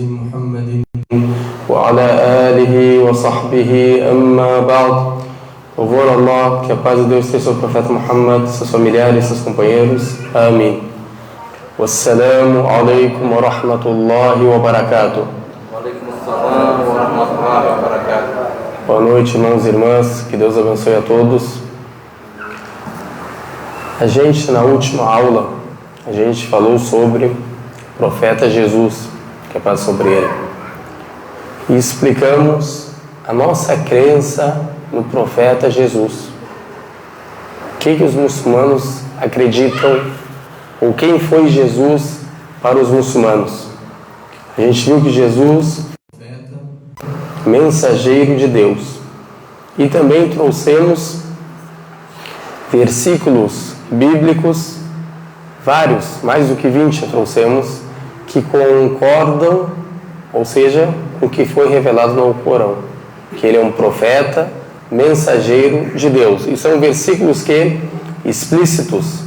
محمد وعلى آله وصحبه أما بعد. Louvor a Allah, que a paz de Deus esteja sobre o profeta Muhammad, seus familiares, seus companheiros. Amém. Wassalamu alaikum wa rahmatullahi wa barakatuh. Boa noite, irmãos e irmãs, que Deus abençoe a todos. A gente, na última aula, a gente falou sobre o profeta Jesus, que é paz sobre ele, e explicamos a nossa crença no profeta Jesus. O que os muçulmanos acreditam, ou quem foi Jesus para os muçulmanos? A gente viu que Jesus é profeta, mensageiro de Deus, e também trouxemos versículos bíblicos, vários, mais do que 20 trouxemos, que concordam, ou seja, com o que foi revelado no Corão, que ele é um profeta, mensageiro de Deus. E são versículos que explícitos,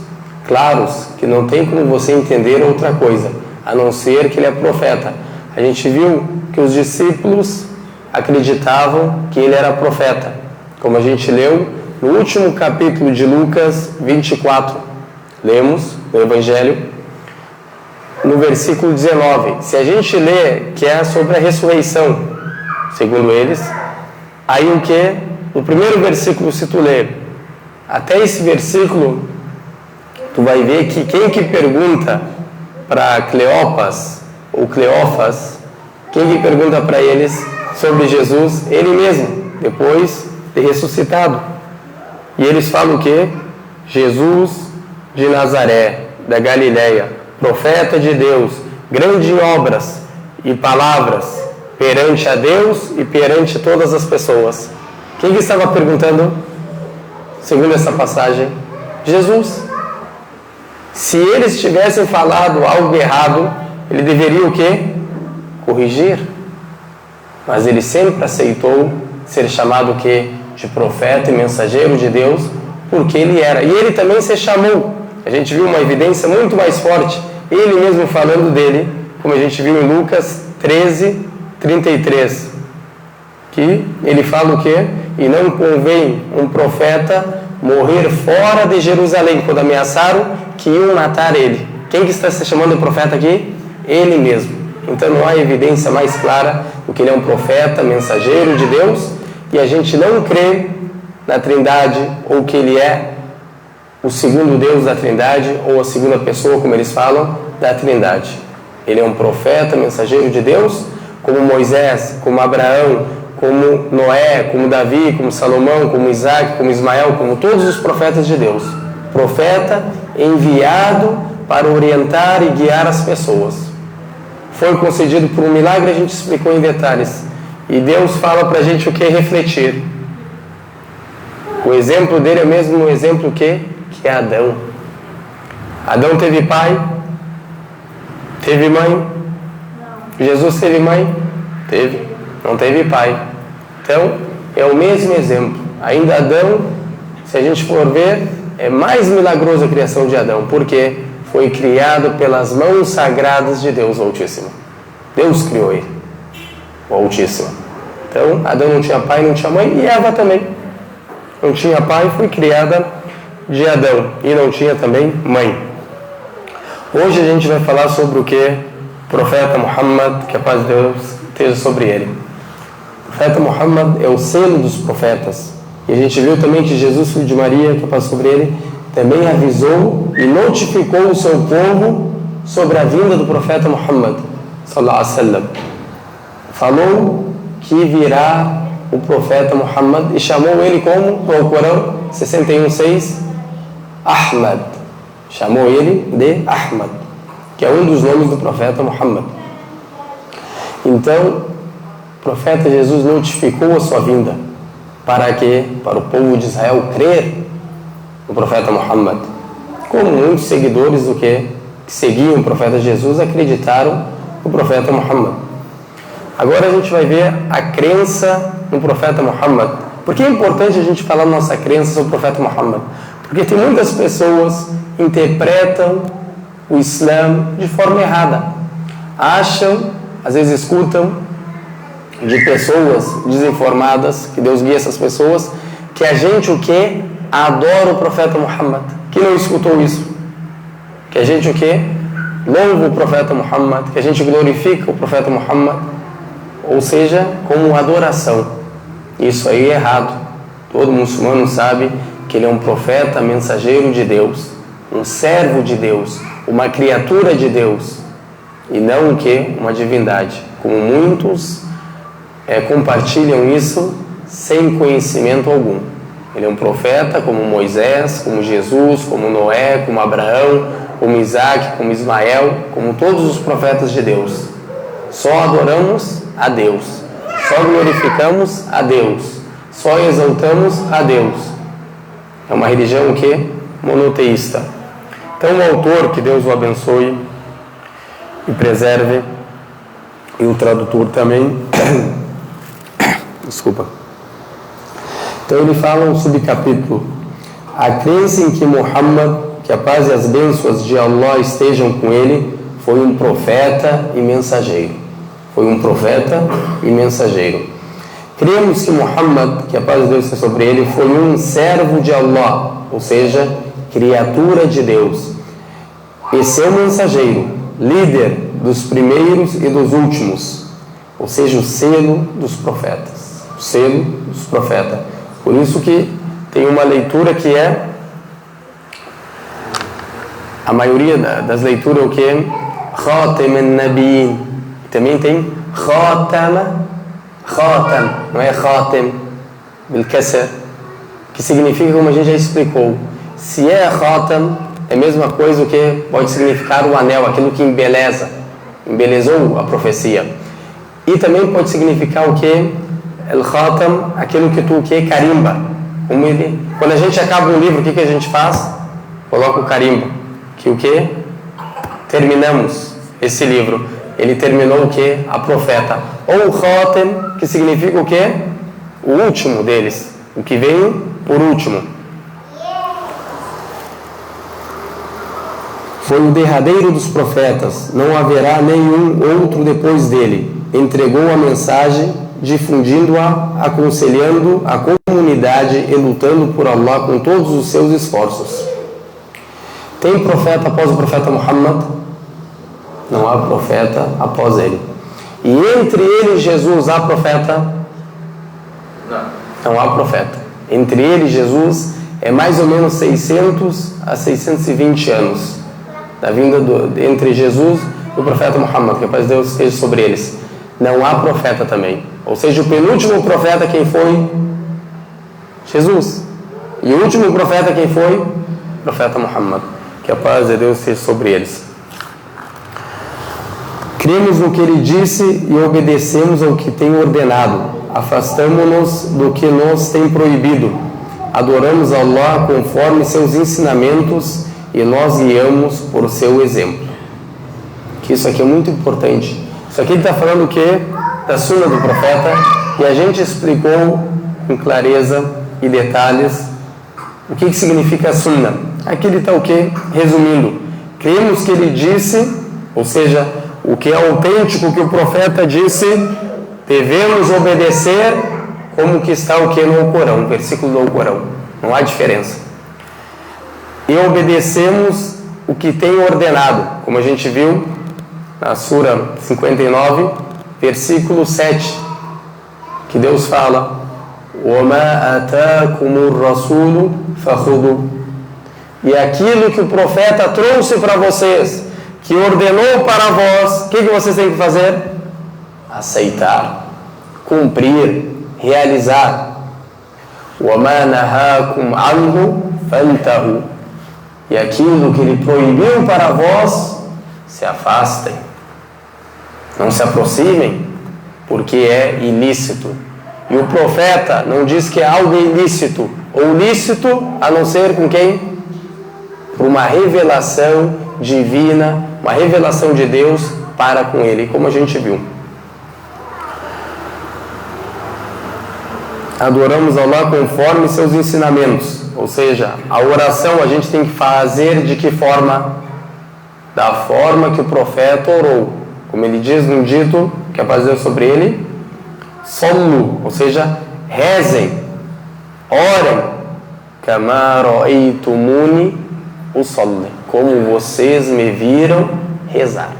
claros, que não tem como você entender outra coisa, a não ser que ele é profeta. A gente viu que os discípulos acreditavam que ele era profeta, como a gente leu no último capítulo de Lucas 24. Lemos no Evangelho, no versículo 19. Se a gente lê que é sobre a ressurreição, segundo eles, aí o que? No primeiro versículo, se tu ler até esse versículo, tu vai ver que quem que pergunta para Cleopas ou Cleófas, quem que pergunta para eles sobre Jesus? Ele mesmo, depois de ressuscitado. E eles falam o que? Jesus de Nazaré, da Galileia, profeta de Deus, grande em obras e palavras perante a Deus e perante todas as pessoas. Quem que estava perguntando, segundo essa passagem? Jesus. Se eles tivessem falado algo errado, ele deveria o quê? Corrigir. Mas ele sempre aceitou ser chamado o quê? De profeta e mensageiro de Deus, porque ele era. E ele também se chamou. A gente viu uma evidência muito mais forte, ele mesmo falando dele, como a gente viu em Lucas 13, 33, que ele fala o quê? E não convém um profeta morrer fora de Jerusalém, quando ameaçaram que iam matar ele. Quem que está se chamando de profeta aqui? Ele mesmo. Então não há evidência mais clara do que ele é um profeta, mensageiro de Deus, e a gente não crê na Trindade, ou que ele é o segundo Deus da Trindade, ou a segunda pessoa, como eles falam, da Trindade. Ele é um profeta, mensageiro de Deus, como Moisés, como Abraão, como Noé, como Davi, como Salomão, como Isaac, como Ismael, como todos os profetas de Deus. Profeta enviado para orientar e guiar as pessoas. Foi concedido por um milagre, a gente explicou em detalhes. E Deus fala para a gente o que? Refletir. O exemplo dele é mesmo um exemplo que é Adão. Adão teve pai? Teve mãe? Não. Jesus teve mãe? Teve. Não teve pai. Então, é o mesmo exemplo. Ainda Adão, se a gente for ver, é mais milagrosa a criação de Adão, porque foi criado pelas mãos sagradas de Deus Altíssimo. Deus criou ele, o Altíssimo. Então, Adão não tinha pai, não tinha mãe, e Eva também. Não tinha pai, foi criada de Adão, e não tinha também mãe. Hoje a gente vai falar sobre o que? O profeta Muhammad, que a paz de Deus esteja sobre ele. O profeta Muhammad é o selo dos profetas. E a gente viu também que Jesus, filho de Maria, que a paz sobre ele, também avisou e notificou o seu povo sobre a vinda do profeta Muhammad, sallallahu alaihi wasallam. Falou que virá o profeta Muhammad e chamou ele como, no Corão 61:6, Ahmad. Chamou ele de Ahmad, que é um dos nomes do profeta Muhammad. Então, o profeta Jesus notificou a sua vinda. Para quê? Para o povo de Israel crer no profeta Muhammad. Como muitos seguidores do que seguiam o profeta Jesus acreditaram no profeta Muhammad. Agora a gente vai ver a crença no profeta Muhammad. Por que é importante a gente falar nossa crença sobre o profeta Muhammad? Porque tem muitas pessoas que interpretam o Islã de forma errada. Acham às vezes escutam de pessoas desinformadas, que Deus guia essas pessoas, que a gente o que? Adora o profeta Muhammad. Que não escutou isso? Que a gente o que? Louva o profeta Muhammad, que a gente glorifica o profeta Muhammad, ou seja, como adoração. Isso aí é errado. Todo muçulmano sabe que ele é um profeta, mensageiro de Deus, um servo de Deus, uma criatura de Deus, e não o que? Uma divindade. Como muitos compartilham isso sem conhecimento algum. Ele é um profeta como Moisés, como Jesus, como Noé, como Abraão, como Isaac, como Ismael, como todos os profetas de Deus. Só adoramos a Deus, só glorificamos a Deus, só exaltamos a Deus. É uma religião que? Monoteísta. Então o autor, que Deus o abençoe e preserve, e o tradutor também, desculpa. Então ele fala um subcapítulo: a crença em que Muhammad, que a paz e as bênçãos de Allah estejam com ele, foi um profeta e mensageiro. Foi um profeta e mensageiro. Cremos que Muhammad, que a paz de Deus esteja sobre ele, foi um servo de Allah, ou seja, criatura de Deus, e seu mensageiro, líder dos primeiros e dos últimos, ou seja, o selo dos profetas. O selo dos profetas. Por isso que tem uma leitura que é, a maioria das leituras é o que? Khatam an-Nabiyyin. Também tem Khatam, não é Khatam, bil-kasr, que significa, como a gente já explicou, se é Khatam, é a mesma coisa o que pode significar o anel, aquilo que embelezou a profecia. E também pode significar o que? El-Khatam, aquilo que tu o que? Carimba. Quando a gente acaba um livro, o que a gente faz? Coloca o carimbo. Que o que? Terminamos esse livro. Ele terminou o que? A profeta. Ou o Khatam, que significa o que? O último deles. O que veio por último. Foi o derradeiro dos profetas. Não haverá nenhum outro depois dele. Entregou a mensagem, difundindo-a, aconselhando a comunidade e lutando por Allah com todos os seus esforços. Tem profeta após o profeta Muhammad? Não há profeta após ele. E entre ele e Jesus há profeta? Não há profeta. Entre ele e Jesus é mais ou menos 600 a 620 anos da vinda entre Jesus e o profeta Muhammad, que a paz de Deus esteja sobre eles. Não há profeta também. Ou seja, o penúltimo profeta quem foi? Jesus. E o último profeta quem foi? O profeta Muhammad. Que a paz de Deus esteja sobre eles. Cremos no que ele disse e obedecemos ao que tem ordenado. Afastamo-nos do que nos tem proibido. Adoramos Allah conforme seus ensinamentos e nós guiamos por seu exemplo. Que isso aqui é muito importante. Isso aqui ele está falando o quê? Da sunna do profeta, e a gente explicou com clareza e detalhes o que significa a sunna. Aqui ele está o quê? Resumindo, cremos que ele disse, ou seja, o que é autêntico que o profeta disse, devemos obedecer como que está o que no Corão, versículo do Corão. Não há diferença. E obedecemos o que tem ordenado, como a gente viu na Sura 59, versículo 7, que Deus fala: وَمَا أَتَاكُمُ الرَّسُولُ فَخُذُوا. E aquilo que o profeta trouxe para vocês, que ordenou para vós, o que vocês têm que fazer? Aceitar, cumprir, realizar. وَمَا نَهَاكُمْ عَنْهُ فَانْتَهُوا. E aquilo que ele proibiu para vós, se afastem. Não se aproximem, porque é ilícito. E o profeta não diz que é algo ilícito ou lícito, a não ser com quem? Por uma revelação divina, uma revelação de Deus para com ele, como a gente viu. Adoramos Allah conforme seus ensinamentos, ou seja, a oração a gente tem que fazer de que forma? Da forma que o profeta orou. Como ele diz no dito, que a paz de Deus sobre ele, sallu, ou seja, rezem, orem, kama ra'aytumuni usalli, como vocês me viram rezar.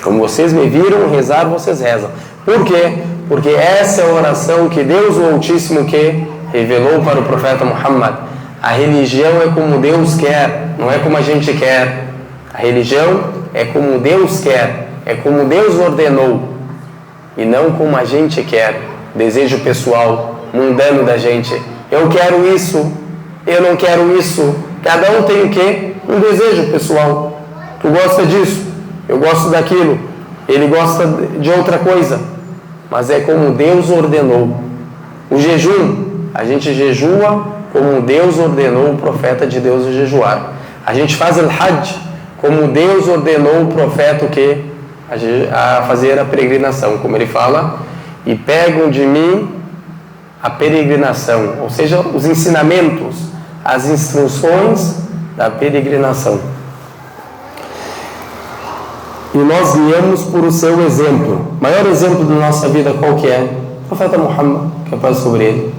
Como vocês me viram rezar, vocês rezam. Por quê? Porque essa é a oração que Deus o Altíssimo que revelou para o profeta Muhammad. A religião é como Deus quer, não é como a gente quer. A religião é como Deus quer, é como Deus ordenou, e não como a gente quer. Desejo pessoal, mundano da gente. Eu quero isso, eu não quero isso. Cada um tem o quê? Um desejo pessoal. Tu gosta disso, eu gosto daquilo, ele gosta de outra coisa. Mas é como Deus ordenou. O jejum, a gente jejua como Deus ordenou o profeta de Deus a jejuar. A gente faz o Hajj como Deus ordenou o profeta o quê? A fazer a peregrinação, como ele fala, e pegam de mim a peregrinação, ou seja, os ensinamentos, as instruções da peregrinação. E nós guiamos por o seu exemplo. O maior exemplo da nossa vida qual que é? O profeta Muhammad, que é paz sobre ele.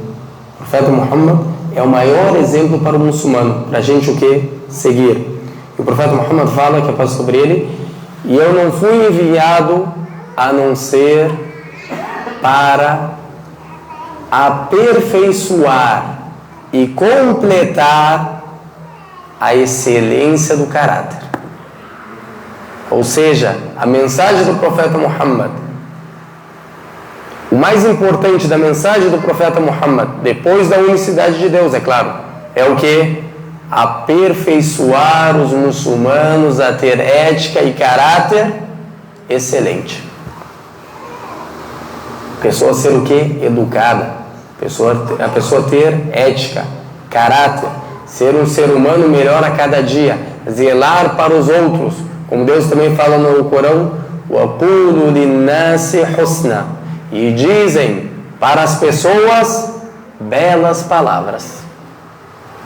O profeta Muhammad é o maior exemplo para o muçulmano, para a gente o que? Seguir. E o profeta Muhammad fala, que é paz sobre ele, e eu não fui enviado a não ser para aperfeiçoar e completar a excelência do caráter. Ou seja, a mensagem do profeta Muhammad, o mais importante da mensagem do profeta Muhammad, depois da unicidade de Deus, é claro, é o que? Aperfeiçoar os muçulmanos a ter ética e caráter excelente. A pessoa ser o que? Educada. A pessoa ter ética, caráter, ser um ser humano melhor a cada dia, zelar para os outros, como Deus também fala no Corão, وَقُولُوا لِلنَّاسِ حُسْنًا, e dizem para as pessoas belas palavras.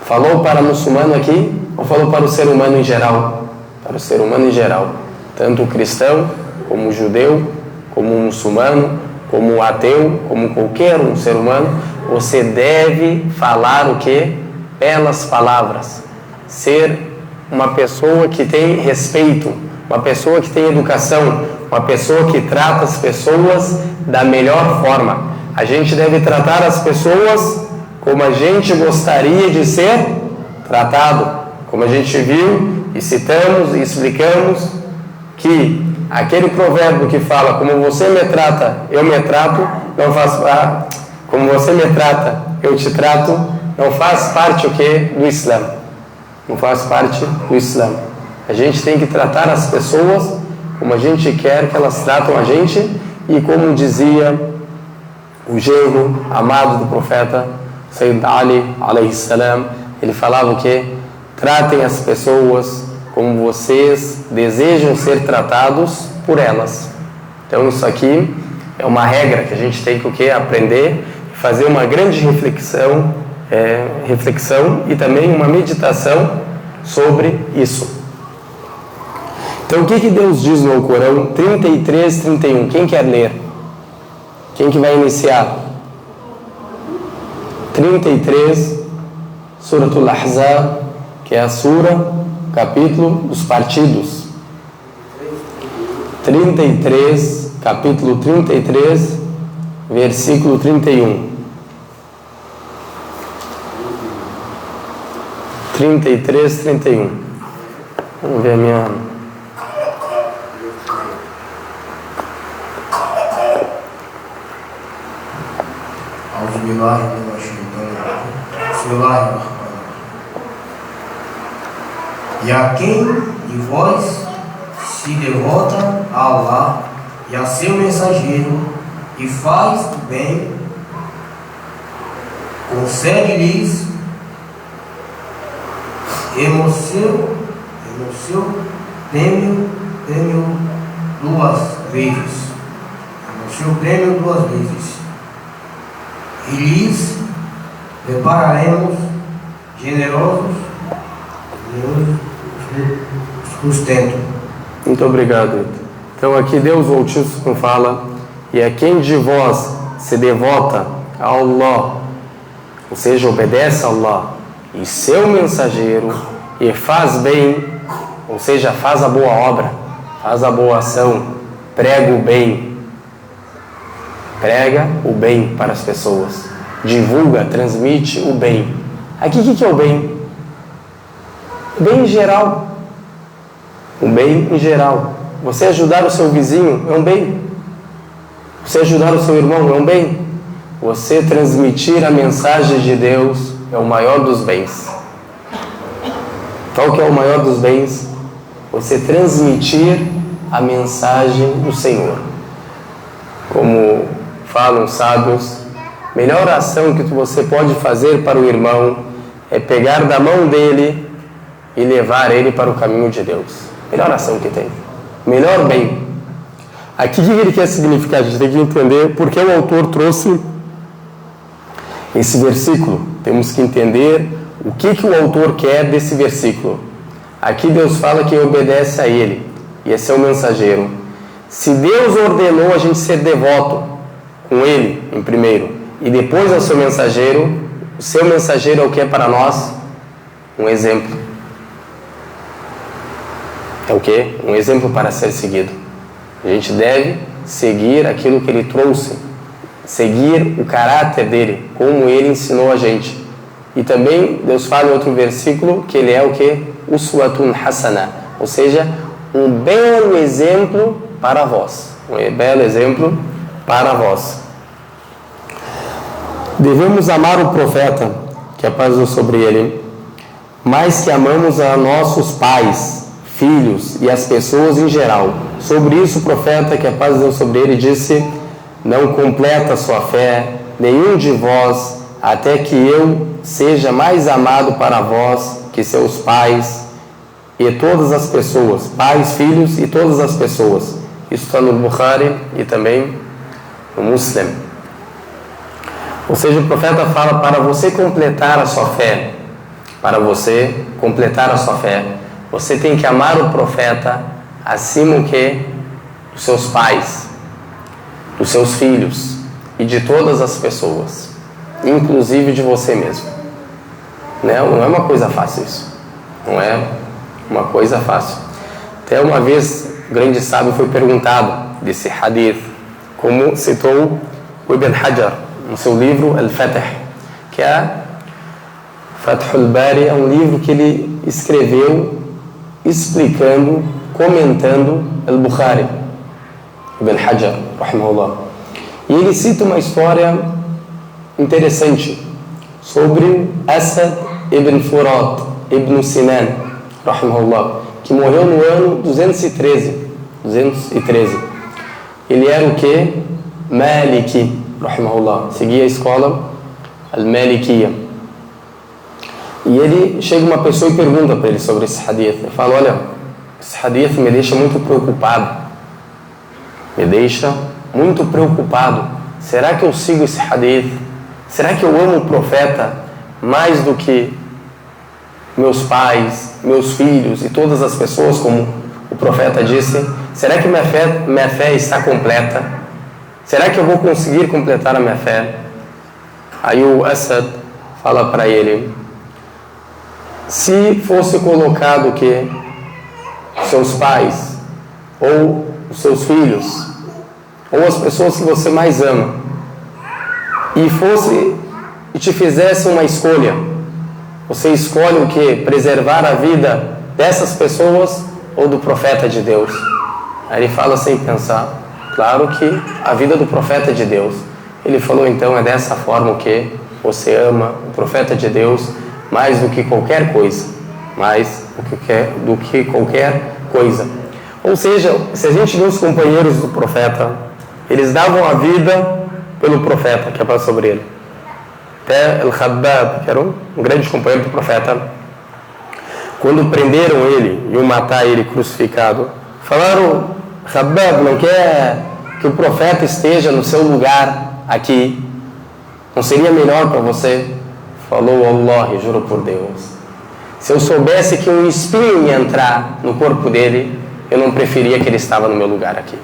Falou para o muçulmano aqui, ou falou para o ser humano em geral? Para o ser humano em geral, tanto o cristão, como o judeu, como o muçulmano, como o ateu, como qualquer um ser humano, você deve falar o que? Belas palavras. Ser uma pessoa que tem respeito, uma pessoa que tem educação, uma pessoa que trata as pessoas da melhor forma. A gente deve tratar as pessoas como a gente gostaria de ser tratado. Como a gente viu e citamos e explicamos que aquele provérbio que fala como você me trata, eu me trato, não faz como você me trata, eu te trato, não faz parte o que? Do Islã. Não faz parte do Islã. A gente tem que tratar as pessoas como a gente quer que elas tratam a gente, e como dizia o genro amado do profeta Sayyid Ali alayhi salam, ele falava o que? Tratem as pessoas como vocês desejam ser tratados por elas. Então isso aqui é uma regra que a gente tem que o que? Aprender, fazer uma grande reflexão e também uma meditação sobre isso. Então o que Deus diz no Corão 33, 31? Quem quer ler? Quem que vai iniciar? 33, Suratul Ahzab, que é a sura, capítulo dos partidos. 33, capítulo 33, versículo 31. 33, 31. Vamos ver a minha... E a quem de vós se devota a Allah e a seu mensageiro e faz o bem, concede-lhes no seu prêmio duas vezes. No seu prêmio duas vezes. E lhes prepararemos generosos sustento. Muito obrigado, Ito. Então aqui Deus o Altíssimo fala: e a quem de vós se devota a Allah, ou seja, obedece a Allah e seu mensageiro, e faz bem, ou seja, faz a boa obra, faz a boa ação, prega o bem para as pessoas, divulga, transmite o bem. Aqui o que é o bem? O bem em geral. O bem em geral. Você ajudar o seu vizinho é um bem. Você ajudar o seu irmão é um bem. Você transmitir a mensagem de Deus é o maior dos bens. Qual que é o maior dos bens? Você transmitir a mensagem do Senhor. Como falam os sábios, a melhor ação que você pode fazer para o irmão é pegar da mão dele e levar ele para o caminho de Deus. Melhor ação que tem. Melhor bem. Aqui o que ele quer significar? A gente tem que entender porque o autor trouxe esse versículo. Temos que entender o que o autor quer desse versículo. Aqui Deus fala que obedece a ele, e esse é o mensageiro. Se Deus ordenou a gente ser devoto com ele, em primeiro, e depois ao seu mensageiro, o seu mensageiro é o que é para nós? Um exemplo. É o que? Um exemplo para ser seguido. A gente deve seguir aquilo que ele trouxe, seguir o caráter dele, como ele ensinou a gente. E também Deus fala em outro versículo que ele é o que? Uswatun hasana, ou seja, um belo exemplo para vós. Um belo exemplo para vós. Devemos amar o profeta, que a paz seja sobre ele, mais que amamos a nossos pais, filhos e as pessoas em geral. Sobre isso o profeta, que a paz seja sobre ele, disse: não completa a sua fé nenhum de vós, até que eu seja mais amado para vós que seus pais e todas as pessoas, pais, filhos e todas as pessoas. Isso está no Bukhari e também no Muslim. Ou seja, o profeta fala para você completar a sua fé. Para você completar a sua fé, você tem que amar o profeta acima que dos seus pais, dos seus filhos e de todas as pessoas, inclusive de você mesmo. Não é uma coisa fácil isso. Não é uma coisa fácil. Até uma vez, o grande sábio foi perguntado desse hadith, como citou o Ibn Hajar no seu livro Al-Fath, que é Fath al-Bari, é um livro que ele escreveu explicando, comentando Al-Bukhari, Ibn Hajar, rahimahullah. E ele cita uma história interessante sobre Asad ibn Furat ibn Sinan, rahimahullah, que morreu no ano 213. Ele era o que? Maliki, rahimahullah, seguia a escola Al-Malikiyya. E ele chega uma pessoa e pergunta para ele sobre esse hadith. Ele fala: olha, esse hadith me deixa muito preocupado. Me deixa muito preocupado. Será que eu sigo esse hadith? Será que eu amo o profeta mais do que meus pais, meus filhos e todas as pessoas, como o profeta disse? Será que minha fé está completa? Será que eu vou conseguir completar a minha fé? Aí o Asad fala para ele: se fosse colocado que seus pais, ou os seus filhos, ou as pessoas que você mais ama, e te fizesse uma escolha, você escolhe o que? Preservar a vida dessas pessoas ou do profeta de Deus? Aí ele fala sem pensar: claro que a vida do profeta de Deus. Ele falou: então é dessa forma que você ama o profeta de Deus mais do que qualquer coisa, mais do que qualquer coisa. Ou seja, se a gente vê os companheiros do profeta, eles davam a vida pelo profeta, que é para sobre ele. Até Al-Khabbab, que era um grande companheiro do profeta, quando prenderam ele e iam matar ele crucificado, falaram: Khabbab, não quer que o profeta esteja no seu lugar aqui? Não seria melhor para você? Falou: Allah, juro por Deus, se eu soubesse que um espinho ia entrar no corpo dele, eu não preferia que ele estava no meu lugar aqui.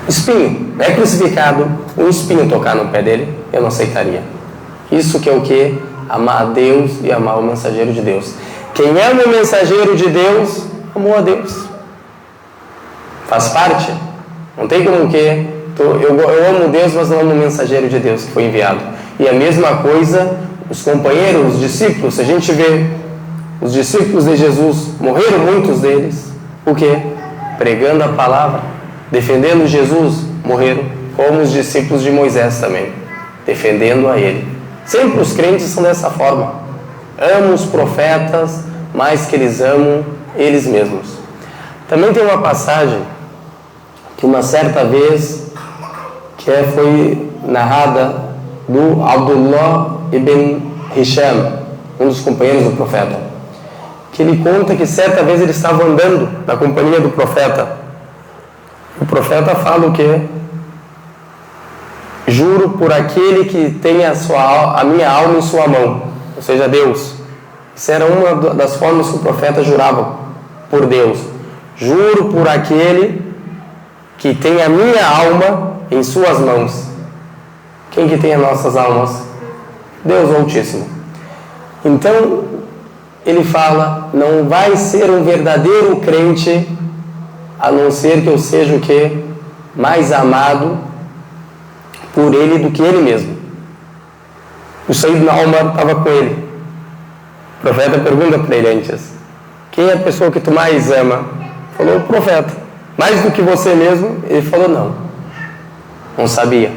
Espinho, é crucificado, um espinho tocar no pé dele, eu não aceitaria. Isso que é o que? Amar a Deus e amar o mensageiro de Deus. Quem ama o mensageiro de Deus, amou a Deus. Faz parte. Não tem como o quê? Eu amo Deus, mas não amo o mensageiro de Deus que foi enviado. E a mesma coisa, os companheiros, os discípulos, se a gente vê os discípulos de Jesus, morreram muitos deles, o quê? Pregando a palavra, defendendo Jesus, morreram, como os discípulos de Moisés também, defendendo a ele. Sempre os crentes são dessa forma. Amam os profetas mais que eles amam eles mesmos. Também tem uma passagem que uma certa vez foi narrada do Abdullah ibn Hisham, um dos companheiros do profeta, que ele conta que certa vez ele estava andando na companhia do profeta. O profeta fala o quê? Juro por aquele que tem a minha alma em sua mão, ou seja, Deus. Isso era uma das formas que o profeta jurava por Deus. Juro por aquele que tem a minha alma em suas mãos. Quem que tem as nossas almas? Deus Altíssimo. Então, ele fala, não vai ser um verdadeiro crente a não ser que eu seja o quê? Mais amado por ele do que ele mesmo. O Sayyidina Umar estava com ele. O profeta pergunta para ele antes, quem é a pessoa que tu mais ama? Falou, o profeta. Mais do que você mesmo? Ele falou, não sabia.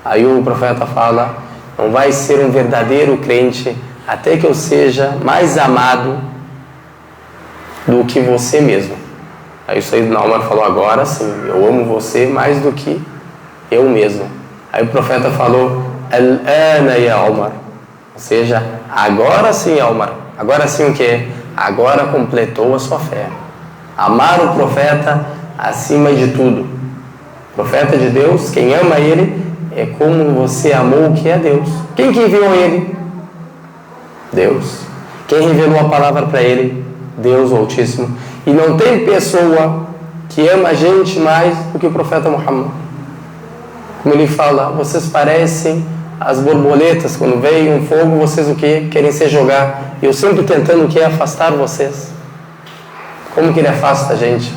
Aí o profeta fala, não vai ser um verdadeiro crente até que eu seja mais amado do que você mesmo. Aí o Sayyidina Umar falou, agora sim, eu amo você mais do que eu mesmo. Aí o profeta falou, Al-ana ya Umar, ou seja, agora sim, Umar. Agora sim o quê? Agora completou a sua fé. Amar o profeta acima de tudo. O profeta de Deus, quem ama ele, é como você amou o que é Deus. Quem que enviou ele? Deus. Quem revelou a palavra para ele? Deus o Altíssimo. E não tem pessoa que ama a gente mais do que o profeta Muhammad. Como ele fala, vocês parecem as borboletas, quando vem um fogo, vocês o que? Querem se jogar. E eu sempre tentando o que? Afastar vocês. Como que ele afasta a gente?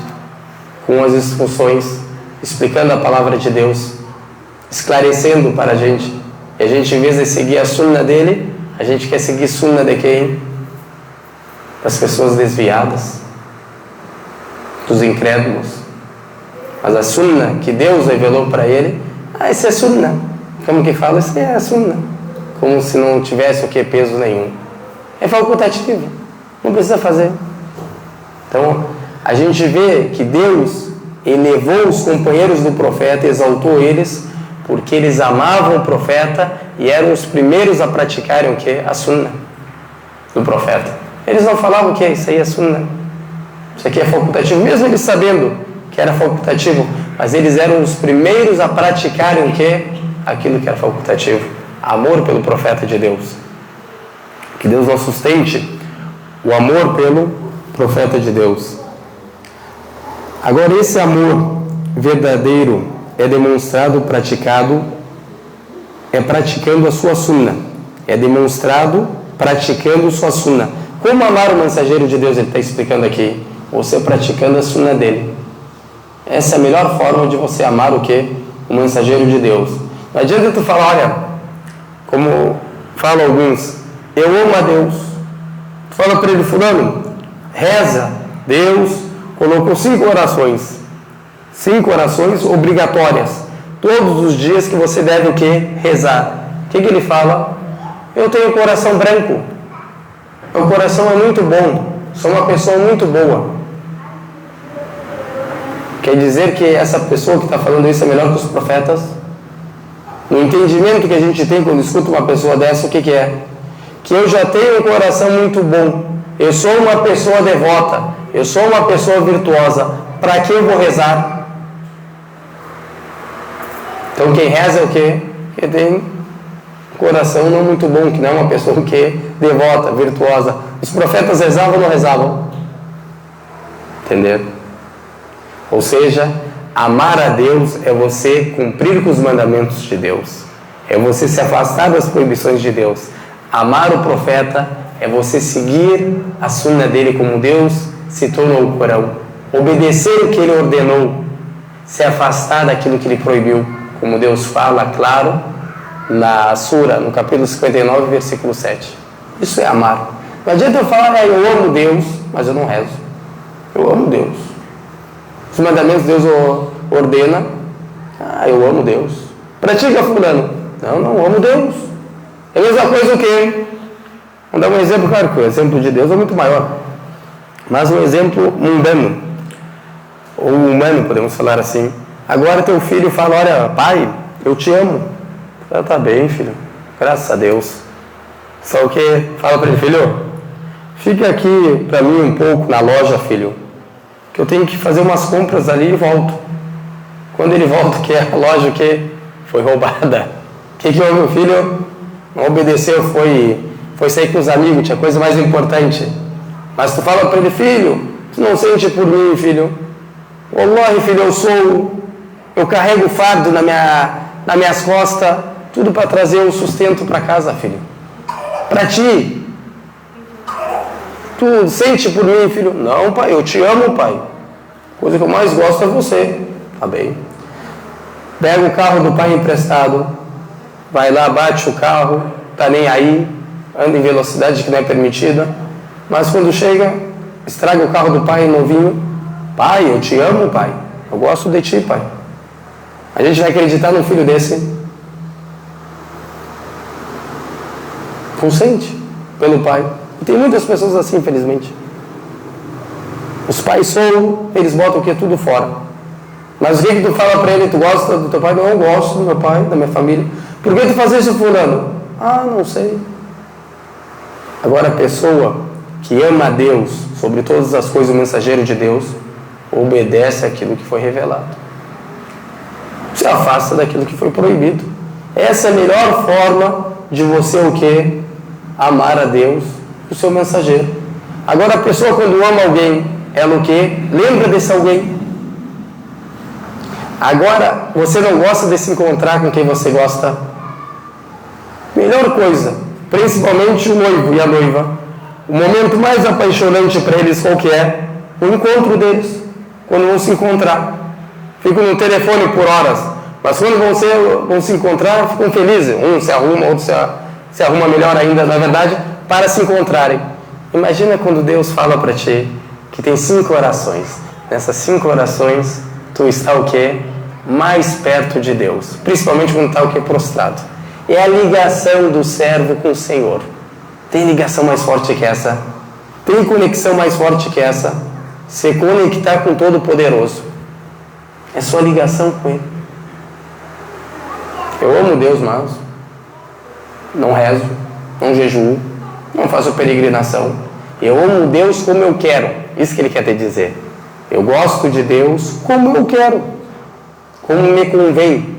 Com as instruções, explicando a palavra de Deus, esclarecendo para a gente. E a gente, em vez de seguir a sunna dele, a gente quer seguir sunna de quem? Das pessoas desviadas, dos incrédulos. Mas a sunna que Deus revelou para ele, isso é sunna. Como que fala? Isso é a sunna. Como se não tivesse o que? Peso nenhum. É facultativo. Não precisa fazer. Então, a gente vê que Deus elevou os companheiros do profeta, exaltou eles, porque eles amavam o profeta e eram os primeiros a praticarem o que? A sunna do profeta. Eles não falavam que isso aí é sunna, isso aqui é facultativo, mesmo eles sabendo que era facultativo, mas eles eram os primeiros a praticarem o que? Aquilo que era facultativo. Amor pelo profeta de Deus. Que Deus nos sustente o amor pelo profeta de Deus. Agora, esse amor verdadeiro é demonstrado, praticado, praticando a sua sunna. É demonstrado praticando sua sunna. Como amar o mensageiro de Deus? Ele está explicando aqui. Você praticando a sunna dele. Essa é a melhor forma de você amar o que? O mensageiro de Deus. Não adianta tu falar, olha, como falam alguns, eu amo a Deus. Tu fala para ele, fulano, reza. Deus colocou 5 orações. 5 orações obrigatórias. Todos os dias que você deve o que? Rezar. O que ele fala? Eu tenho o coração branco. Meu coração é muito bom. Sou uma pessoa muito boa. Quer dizer que essa pessoa que está falando isso é melhor que os profetas? No entendimento que a gente tem quando escuta uma pessoa dessa, o que é? Que eu já tenho um coração muito bom. Eu sou uma pessoa devota. Eu sou uma pessoa virtuosa. Para que eu vou rezar? Então quem reza é o quê? Quem tem um coração não muito bom, que não é uma pessoa que é devota, virtuosa. Os profetas rezavam ou não rezavam? Entenderam? Ou seja, amar a Deus é você cumprir com os mandamentos de Deus. É você se afastar das proibições de Deus. Amar o profeta é você seguir a sunna dele como Deus citou no Corão. Obedecer o que ele ordenou. Se afastar daquilo que ele proibiu. Como Deus fala, claro, na Sura, no capítulo 59, versículo 7. Isso é amar. Não adianta eu falar, eu amo Deus, mas eu não rezo. Eu amo Deus. Os mandamentos Deus ordena. Eu amo Deus. Pratica fulano. Não amo Deus. É a mesma coisa o quê? Vamos dar um exemplo, claro que o exemplo de Deus é muito maior. Mas um exemplo mundano. Ou humano, podemos falar assim. Agora teu filho fala, olha, pai, eu te amo. Tá bem, filho. Graças a Deus. Só o que? Fala para ele, filho, fica aqui para mim um pouco na loja, filho. Que eu tenho que fazer umas compras ali e volto. Quando ele volta, que a loja que foi roubada. O que houve, meu filho? Não obedeceu, foi sair com os amigos, tinha coisa mais importante. Mas tu fala para ele, filho, tu não sente por mim, filho. Wallahi, filho, eu carrego o fardo nas minhas costas, tudo para trazer o sustento para casa, filho. Para ti. Tu sente por mim, filho? Não, pai, eu te amo, pai. Coisa que eu mais gosto é você. Tá bem. Pega o carro do pai emprestado, vai lá, bate o carro, tá nem aí, anda em velocidade que não é permitida, mas quando chega, estraga o carro do pai novinho. Pai, eu te amo, pai. Eu gosto de ti, pai. A gente vai acreditar num filho desse? Consente pelo pai. E tem muitas pessoas assim, infelizmente. Os pais eles botam o que? Tudo fora. Mas o que tu fala para ele? Tu gosta do teu pai? Não, eu gosto do meu pai, da minha família. Por que tu faz isso, fulano? Não sei. Agora a pessoa que ama a Deus sobre todas as coisas, o mensageiro de Deus, obedece aquilo que foi revelado. Se afasta daquilo que foi proibido. Essa é a melhor forma de você o quê? Amar a Deus, o seu mensageiro. Agora a pessoa quando ama alguém, ela o quê? Lembra desse alguém. Agora, você não gosta de se encontrar com quem você gosta? Melhor coisa, principalmente o noivo e a noiva, o momento mais apaixonante para eles qual que é? O encontro deles, quando vão se encontrar. Ficam no telefone por horas, mas quando vão se encontrar, ficam felizes. Um se arruma, outro se arruma melhor ainda, na verdade, para se encontrarem. Imagina quando Deus fala para ti que tem 5 orações. Nessas 5 orações, tu está o quê? Mais perto de Deus. Principalmente quando está o quê? Prostrado. É a ligação do servo com o Senhor. Tem ligação mais forte que essa? Tem conexão mais forte que essa? Se conectar com o Todo-Poderoso. É sua ligação com Ele. Eu amo Deus, mas não rezo, não jejuo, não faço peregrinação. Eu amo Deus como eu quero. Isso que Ele quer te dizer. Eu gosto de Deus como eu quero, como me convém.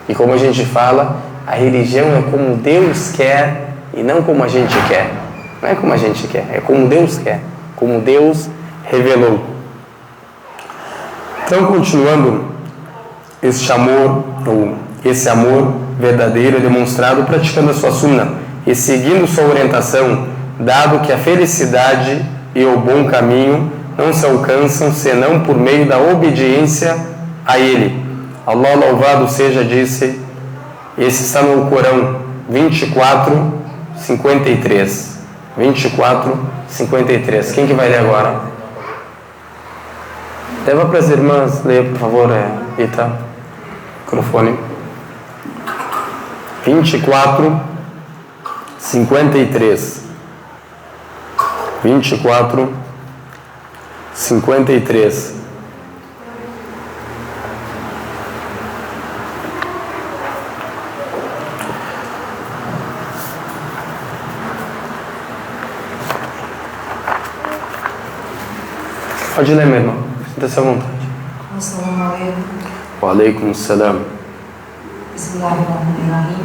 E como a gente fala, a religião é como Deus quer e não como a gente quer. Não é como a gente quer, é como Deus quer, como Deus revelou. Então, continuando, esse amor verdadeiro é demonstrado praticando a sua sunna e seguindo sua orientação, dado que a felicidade e o bom caminho não se alcançam senão por meio da obediência a Ele. Allah louvado seja, disse, esse está no Corão 24, 53. 24, 53. Quem que vai ler agora? Leva para as irmãs ler, por favor, Ita, microfone. 24, 53. 24, 53. Pode ler, meu irmão. Sinta-se à vontade. Assalamu alaikum. Wa alaikum salam. Bismillahirrahmanirrahim.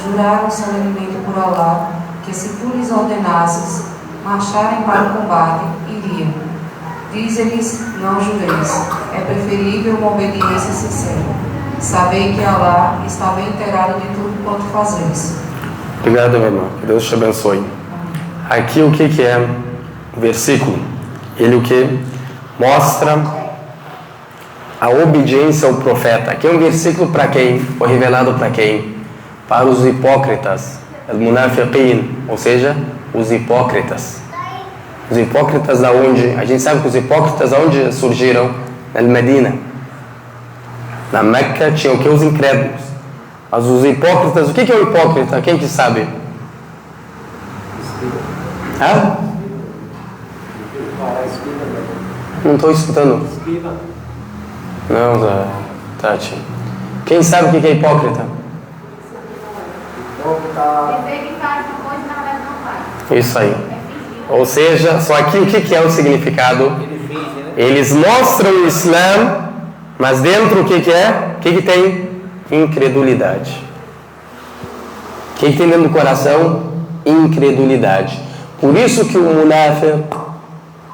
Juraram solenemente por Allah que se tu lhes ordenasses marcharem para o combate, iriam. Diz-lhes: não jureis. É preferível uma obediência sincera. Sabei que Allah está bem inteirado de tudo quanto fazeis. Obrigado, meu irmão. Que Deus te abençoe. Aqui o que é o versículo? Ele o que? Mostra a obediência ao profeta. Aqui é um versículo para quem? Foi revelado para quem? Para os hipócritas. Al-munafiqin, ou seja, os hipócritas. Os hipócritas da onde? A gente sabe que os hipócritas aonde surgiram? Na Medina. Na Meca tinha o que? Os incrédulos. Mas os hipócritas, o que é o hipócrita? Quem que sabe? Hã? Não estou escutando. Não, Tati. Quem sabe o que é hipócrita? Isso aí. Ou seja, só aqui o que é o significado? Eles mostram o Islã, mas dentro o que é? O que tem? Incredulidade. O que tem dentro do coração? Incredulidade. Por isso que o munafiq,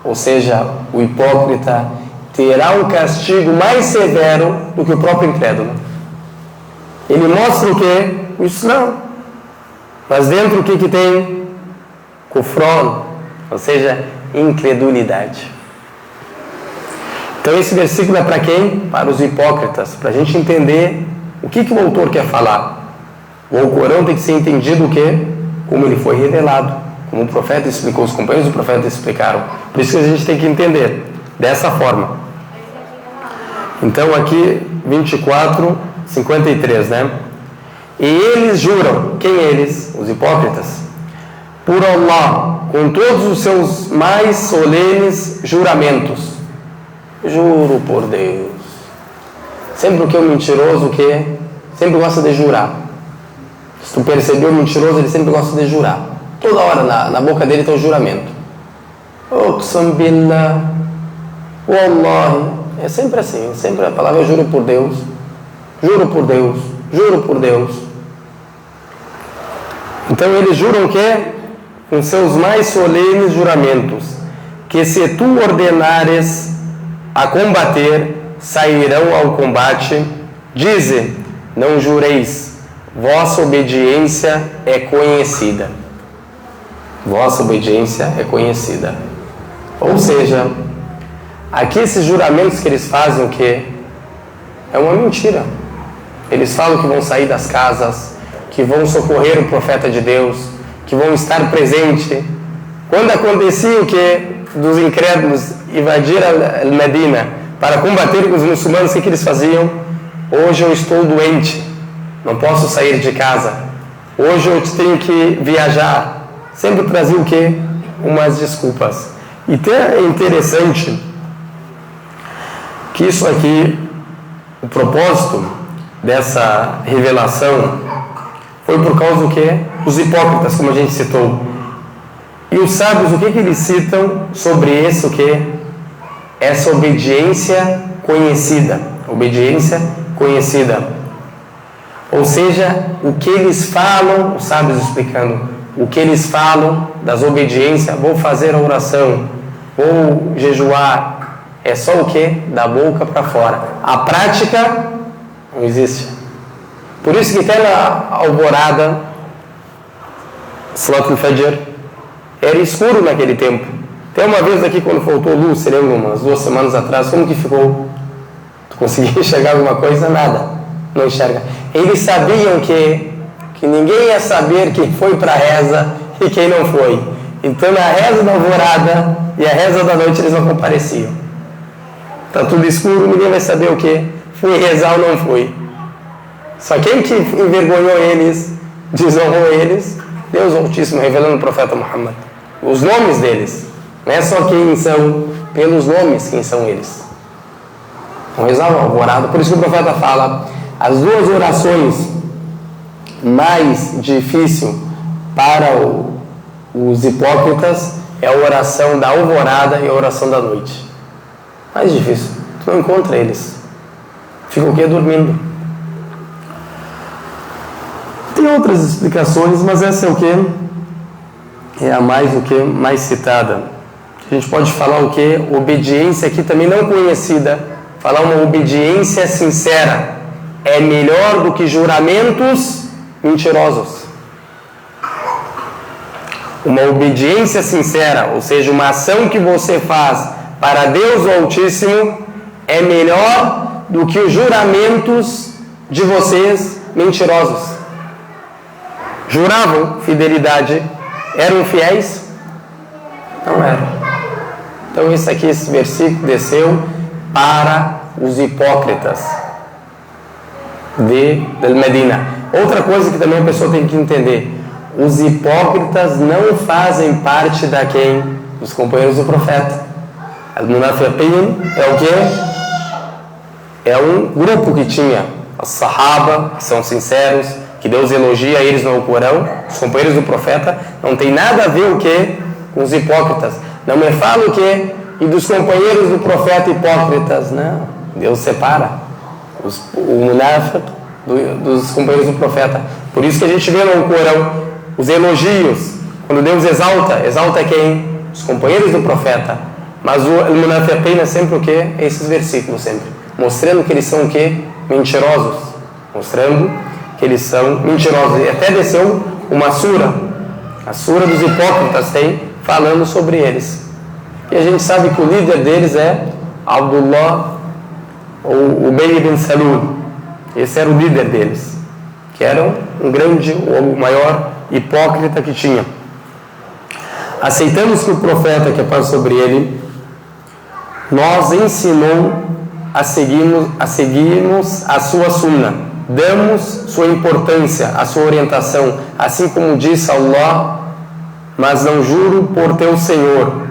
ou seja, o hipócrita, terá um castigo mais severo do que o próprio incrédulo. Ele mostra o que? O Islã. Mas dentro o que tem? Kufron, ou seja, incredulidade. Então esse versículo é para quem? Para os hipócritas, para a gente entender o que o autor quer falar. O Alcorão tem que ser entendido o quê? Como ele foi revelado, como o profeta explicou, os companheiros do profeta explicaram. Por isso que a gente tem que entender dessa forma. Então aqui 24, 53, né? E eles juram, quem eles? Os hipócritas. Por Allah, com todos os seus mais solenes juramentos. Juro por Deus. Sempre que o mentiroso, o quê? Sempre gosta de jurar. Se tu percebeu o mentiroso, ele sempre gosta de jurar. Toda hora na boca dele tem um juramento. Uqsam billah, Wallahi. É sempre assim, sempre a palavra juro por Deus. Juro por Deus, juro por Deus. Então eles juram o quê? Com seus mais solenes juramentos, que se tu ordenares a combater, sairão ao combate. Dize, não jureis, vossa obediência é conhecida. Vossa obediência é conhecida. Ou seja, aqui esses juramentos que eles fazem, o que? É uma mentira. Eles falam que vão sair das casas, que vão socorrer o profeta de Deus, que vão estar presente. Quando acontecia o que? Dos incrédulos invadir a Medina para combater os muçulmanos, o que eles faziam? Hoje eu estou doente, não posso sair de casa. Hoje eu tenho que viajar. Sempre trazia o que? Umas desculpas. E é interessante que isso aqui, o propósito dessa revelação foi por causa do que? Os hipócritas, como a gente citou. E os sábios, o que eles citam sobre isso, o que? Essa obediência conhecida. Obediência conhecida. Ou seja, o que eles falam, os sábios explicando, o que eles falam das obediências, vou fazer a oração, vou jejuar, é só o que? Da boca para fora. A prática não existe. Por isso que até na alvorada, Salat al-Fajr, era escuro naquele tempo. Até uma vez aqui, quando faltou luz, você lembra, umas 2 semanas atrás, como que ficou? Tu conseguia enxergar alguma coisa? Nada. Não enxerga. Eles sabiam que ninguém ia saber quem foi para a reza e quem não foi. Então, na reza da alvorada e a reza da noite, eles não compareciam. Está tudo escuro, ninguém vai saber o que? Fui rezar ou não fui. Só quem que envergonhou eles, desonrou eles? Deus Altíssimo, revelando o profeta Muhammad. Os nomes deles. Não é só quem são, pelos nomes quem são eles. Vão rezar uma alvorada. Por isso que o profeta fala, as 2 orações mais difíceis para os hipócritas é a oração da alvorada e a oração da noite. Mais difícil. Tu não encontra eles. Fica o quê? Dormindo. Tem outras explicações, mas essa é o quê? É a mais citada. a gente pode falar o quê? Obediência aqui também não conhecida. Falar uma obediência sincera é melhor do que juramentos mentirosos. Uma obediência sincera, ou seja, uma ação que você faz para Deus o Altíssimo, é melhor do que os juramentos de vocês mentirosos. Juravam fidelidade, eram fiéis? Não eram. Então esse versículo desceu para os hipócritas de Medina. Outra coisa que também a pessoa tem que entender: os hipócritas não fazem parte da quem? Dos companheiros do profeta. Al-Munafiqin é o quê? É um grupo que tinha os Sahaba, que são sinceros, que Deus elogia eles no Corão. Os companheiros do profeta não tem nada a ver o que com os hipócritas. Não me fala o que e dos companheiros do profeta hipócritas. Não, Deus separa o munafiq dos companheiros do profeta. Por isso que a gente vê no Corão os elogios. Quando Deus exalta quem? Os companheiros do profeta. Mas o munafiqin é sempre o que? Esses versículos sempre, mostrando que eles são o que? Mentirosos. Mostrando que eles são mentirosos. E até desceu uma sura, a sura dos hipócritas tem, falando sobre eles. E a gente sabe que o líder deles é Abdullah ou Ubay ibn Salul. Esse era o líder deles, que era um grande, o maior hipócrita que tinha. Aceitamos que o profeta, que é paz sobre ele, nos ensinou a seguirmos a sua sunna. Damos sua importância, a sua orientação, assim como disse Allah: mas não juro por teu Senhor.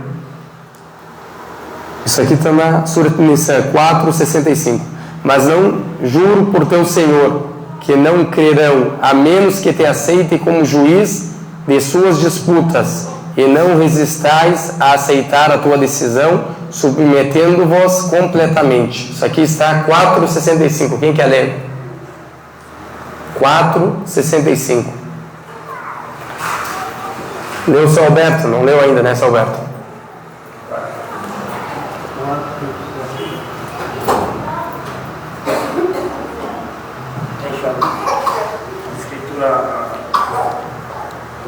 Isso aqui está na Surat Nisa 4:65. Mas não juro por teu Senhor, que não crerão, a menos que te aceitem como juiz de suas disputas, e não resistais a aceitar a tua decisão, submetendo-vos completamente. Isso aqui está 4:65. Quem quer ler? 4:65. Leu o São Alberto? Não leu ainda, né, São Alberto? A escritura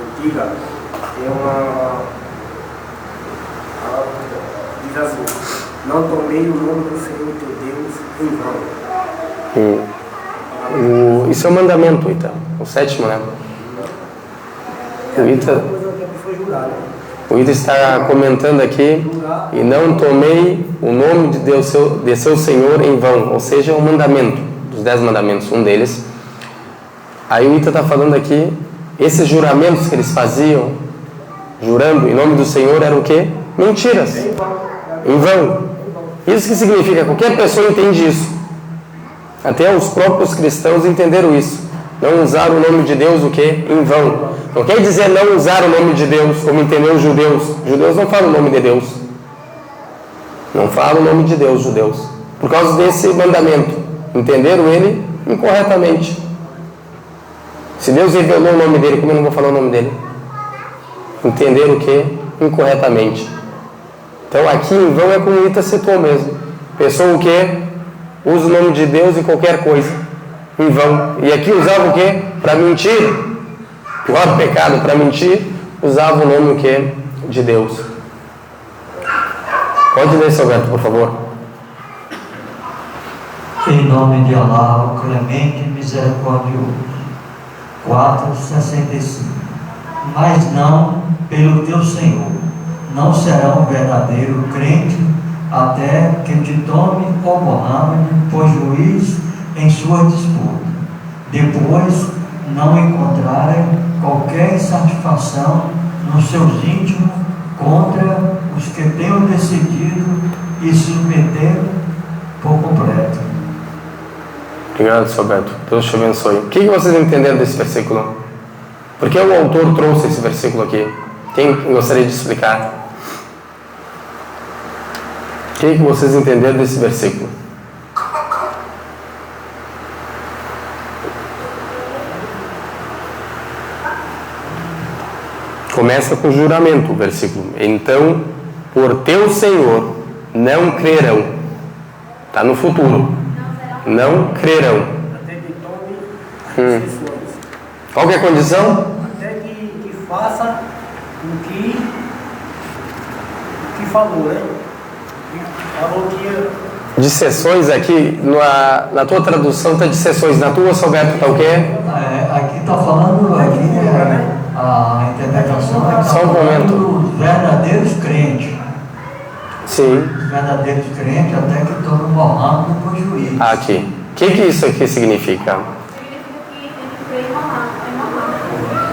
antiga tem diz assim: não tomei o nome do Senhor teu Deus em vão. Isso é um mandamento, então. O sétimo, né? O Ita está comentando aqui: e não tomei o nome de Deus, de seu Senhor em vão. Ou seja, é um mandamento, dos 10 mandamentos, um deles. Aí o Ita está falando aqui, esses juramentos que eles faziam, jurando em nome do Senhor, eram o quê? Mentiras. Em vão. Isso que significa, qualquer pessoa entende isso. Até os próprios cristãos entenderam isso. Não usar o nome de Deus o quê? Em vão. Não quer dizer não usar o nome de Deus, como entenderam os judeus. Os judeus não falam o nome de Deus. Não falam o nome de Deus, os judeus. Por causa desse mandamento. Entenderam ele incorretamente. Se Deus revelou o nome dele, como eu não vou falar o nome dele? Entenderam o quê? Incorretamente. Então aqui em vão é como o Ita citou mesmo. Pessoa o quê? Usa o nome de Deus em qualquer coisa. Em vão. E aqui usava o quê? Para mentir. Pior pecado, para mentir, usava o nome o quê? De Deus. Pode ler, Salberto, por favor. Em nome de Allah, o clemente e misericordioso. 4:65. Mas não pelo teu Senhor, não será um verdadeiro crente até que te tome, ó Mohammed, por juiz em sua disputa. Depois não encontrarem qualquer satisfação nos seus íntimos contra os que tenham decidido e se submeteram por completo. Obrigado, Salberto. Deus te abençoe. O que vocês entenderam desse versículo? Por que o autor trouxe esse versículo aqui? Quem gostaria de explicar? O que vocês entenderam desse versículo? Começa com juramento o versículo. Então, por teu Senhor não crerão. Está no futuro. Não crerão. Até que tome as pessoas. Qual que é a condição? Até que faça o que falou, né? Falou que ia... De sessões aqui, na tua tradução está de sessões, na tua, Salberto, está o quê? Aqui está falando, a interpretação é que Só um momento. dos verdadeiros crentes. Sim. Os verdadeiros crentes até que tomam Mohammed por juiz. Aqui. O que isso aqui significa?